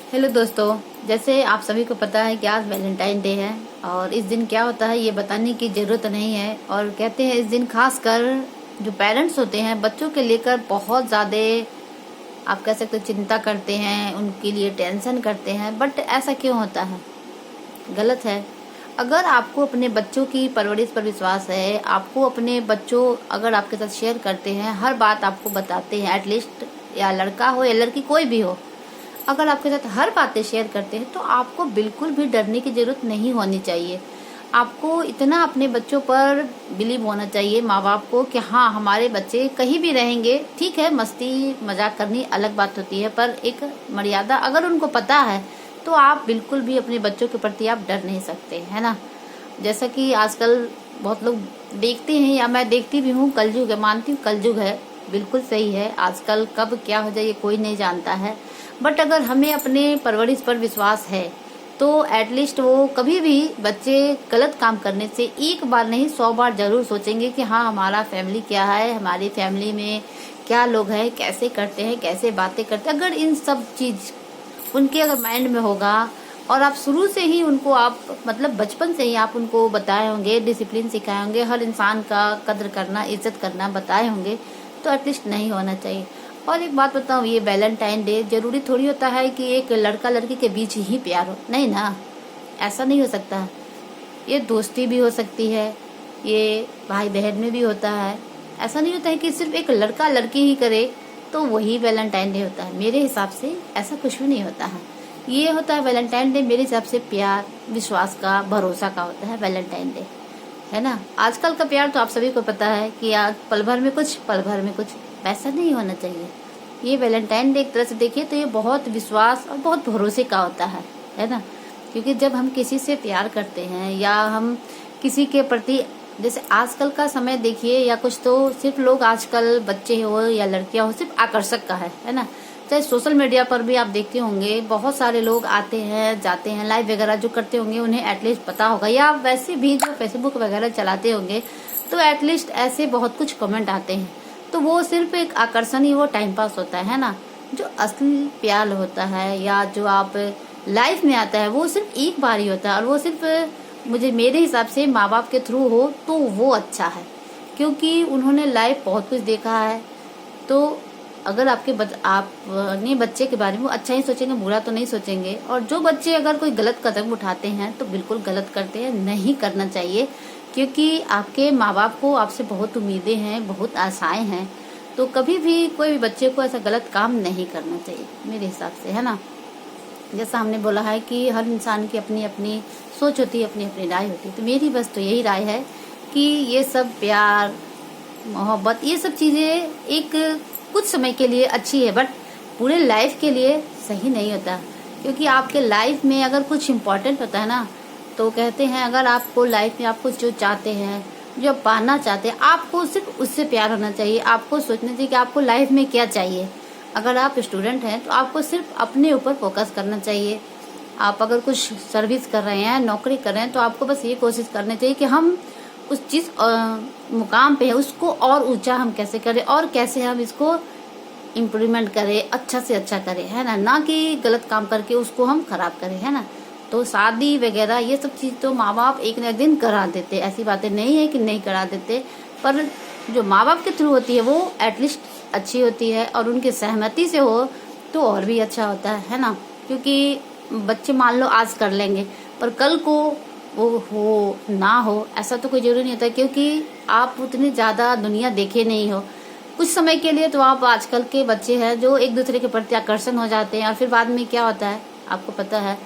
Hello दोस्तों, जैसे आप सभी को पता है कि आज वैलेंटाइन डे है और इस दिन क्या होता है ये बताने की ज़रूरत नहीं है। और कहते हैं इस दिन खासकर जो पेरेंट्स होते हैं बच्चों के लेकर बहुत ज़्यादा आप कह सकते हो चिंता करते हैं, उनके लिए टेंशन करते हैं। बट ऐसा क्यों होता है? गलत है। अगर आपको अपने बच्चों की परवरिश पर विश्वास है, आपको अपने बच्चों अगर आपके साथ शेयर करते हैं, हर बात आपको बताते हैं, एटलीस्ट या लड़का हो या लड़की कोई भी हो, अगर आपके साथ हर बातें शेयर करते हैं तो आपको बिल्कुल भी डरने की ज़रूरत नहीं होनी चाहिए। आपको इतना अपने बच्चों पर बिलीव होना चाहिए, माँ बाप को, कि हाँ हमारे बच्चे कहीं भी रहेंगे, ठीक है मस्ती मजाक करनी अलग बात होती है, पर एक मर्यादा अगर उनको पता है तो आप बिल्कुल भी अपने बच्चों के प्रति आप डर नहीं सकते, है ना। जैसा कि आजकल बहुत लोग देखते हैं या मैं देखती भी हूँ, कलयुग है, मानती हूँ कलयुग है, बिल्कुल सही है। आजकल कब क्या हो जाए ये कोई नहीं जानता है। बट अगर हमें अपने परवरिश पर विश्वास है तो एटलीस्ट वो कभी भी बच्चे गलत काम करने से एक बार नहीं 100 बार जरूर सोचेंगे कि हाँ हमारा फैमिली क्या है, हमारी फैमिली में क्या लोग हैं, कैसे करते हैं, कैसे बातें करते हैं। अगर इन सब चीज उनके अगर माइंड में होगा और आप शुरू से ही उनको आप मतलब बचपन से ही आप उनको बताए होंगे, डिसिप्लिन सिखाए होंगे, हर इंसान का कद्र करना, इज्जत करना बताए होंगे, तो एटलीस्ट नहीं होना चाहिए। और एक बात बताऊँ, ये वैलेंटाइन डे जरूरी थोड़ी होता है कि एक लड़का लड़की के बीच ही प्यार हो, नहीं ना, ऐसा नहीं हो सकता। ये दोस्ती भी हो सकती है, ये भाई बहन में भी होता है। ऐसा नहीं होता है कि सिर्फ एक लड़का लड़की ही करे तो वही वैलेंटाइन डे होता है। मेरे हिसाब से ऐसा कुछ भी नहीं होता है। ये होता है वैलेंटाइन डे मेरे हिसाब से प्यार, विश्वास का, भरोसा का होता है वैलेंटाइन डे, है ना। आजकल का प्यार तो आप सभी को पता है कि आज पल भर में कुछ, पल भर में कुछ, वैसा नहीं होना चाहिए। ये वैलेंटाइन डे एक तरह से देखिए तो ये बहुत विश्वास और बहुत भरोसे का होता है ना। क्योंकि जब हम किसी से प्यार करते हैं या हम किसी के प्रति, जैसे आजकल का समय देखिए या कुछ, तो सिर्फ लोग आजकल बच्चे हो या लड़कियां हो सिर्फ आकर्षक का है ना। चाहे सोशल मीडिया पर भी आप देखते होंगे बहुत सारे लोग आते हैं जाते हैं, लाइव वगैरह जो करते होंगे उन्हें एटलीस्ट पता होगा, या वैसे भी जो फेसबुक वगैरह चलाते होंगे तो एटलीस्ट ऐसे बहुत कुछ कमेंट आते हैं, तो वो सिर्फ एक आकर्षण ही, वो टाइम पास होता है ना। जो असली प्यार होता है या जो आप लाइफ में आता है वो सिर्फ एक बार ही होता है, और वो सिर्फ मुझे मेरे हिसाब से माँ बाप के थ्रू हो तो वो अच्छा है, क्योंकि उन्होंने लाइफ बहुत कुछ देखा है। तो अगर आप अपने बच्चे के बारे में वो अच्छा ही सोचेंगे, बुरा तो नहीं सोचेंगे। और जो बच्चे अगर कोई गलत कदम उठाते हैं तो बिल्कुल गलत करते हैं, नहीं करना चाहिए, क्योंकि आपके माँ बाप को आपसे बहुत उम्मीदें हैं, बहुत आशाएं हैं। तो कभी भी कोई भी बच्चे को ऐसा गलत काम नहीं करना चाहिए मेरे हिसाब से, है ना। जैसा हमने बोला है कि हर इंसान की अपनी अपनी सोच होती है, अपनी अपनी राय होती है, तो मेरी बस तो यही राय है कि ये सब प्यार मोहब्बत ये सब चीज़ें एक कुछ समय के लिए अच्छी है, बट पूरे लाइफ के लिए सही नहीं होता। क्योंकि आपके लाइफ में अगर कुछ इम्पोर्टेंट होता है ना, तो कहते हैं अगर आपको लाइफ में आप कुछ जो चाहते हैं, जो पाना चाहते हैं, आपको सिर्फ उससे प्यार होना चाहिए। आपको सोचना चाहिए कि आपको लाइफ में क्या चाहिए। अगर आप स्टूडेंट हैं तो आपको सिर्फ अपने ऊपर फोकस करना चाहिए। आप अगर कुछ सर्विस कर रहे हैं, नौकरी कर रहे हैं, तो आपको बस ये कोशिश करनी चाहिए कि हम उस चीज मुकाम पे है उसको और ऊंचा हम कैसे करें और कैसे हम इसको इम्प्रूवमेंट करें, अच्छा से अच्छा करें, है ना कि गलत काम करके उसको हम खराब करें, है ना। तो शादी वगैरह ये सब चीज तो माँ बाप एक न एक दिन करा देते, ऐसी बातें नहीं है कि नहीं करा देते, पर जो माँ बाप के थ्रू होती है वो एटलीस्ट अच्छी होती है, और उनकी सहमति से हो तो और भी अच्छा होता है ना। क्योंकि बच्चे मान लो आज कर लेंगे पर कल को वो हो ना हो ऐसा तो कोई जरूरी नहीं होता, क्योंकि आप उतनी ज्यादा दुनिया देखे नहीं हो। कुछ समय के लिए तो आप, आजकल के बच्चे हैं जो एक दूसरे के प्रति आकर्षण हो जाते हैं और फिर बाद में क्या होता है आपको पता है,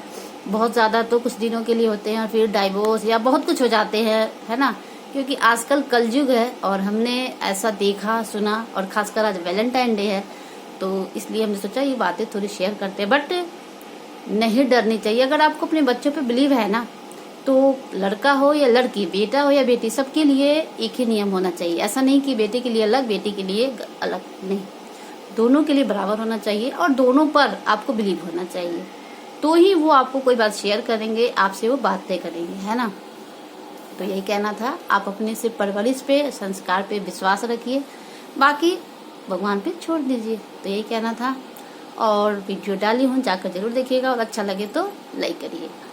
बहुत ज्यादा तो कुछ दिनों के लिए होते हैं और फिर डाइवोर्स या बहुत कुछ हो जाते हैं, है ना। क्योंकि आजकल कलयुग है और हमने ऐसा देखा सुना, और खासकर आज वैलेंटाइन डे है तो इसलिए हमने सोचा ये बातें थोड़ी शेयर करते हैं। बट नहीं डरनी चाहिए। अगर आपको अपने बच्चों पे बिलीव है ना, तो लड़का हो या लड़की, बेटा हो या बेटी, सबके लिए एक ही नियम होना चाहिए। ऐसा नहीं कि बेटे के लिए अलग, बेटी के लिए अलग, नहीं, दोनों के लिए बराबर होना चाहिए और दोनों पर आपको बिलीव होना चाहिए, तो ही वो आपको कोई बात शेयर करेंगे, आपसे वो बातें करेंगे, है ना। तो यही कहना था, आप अपने सिर्फ परवरिश पे, संस्कार पे विश्वास रखिए, बाकी भगवान पे छोड़ दीजिए। तो यही कहना था। और वीडियो डाली हूँ, जाकर जरूर देखिएगा और अच्छा लगे तो लाइक करिएगा।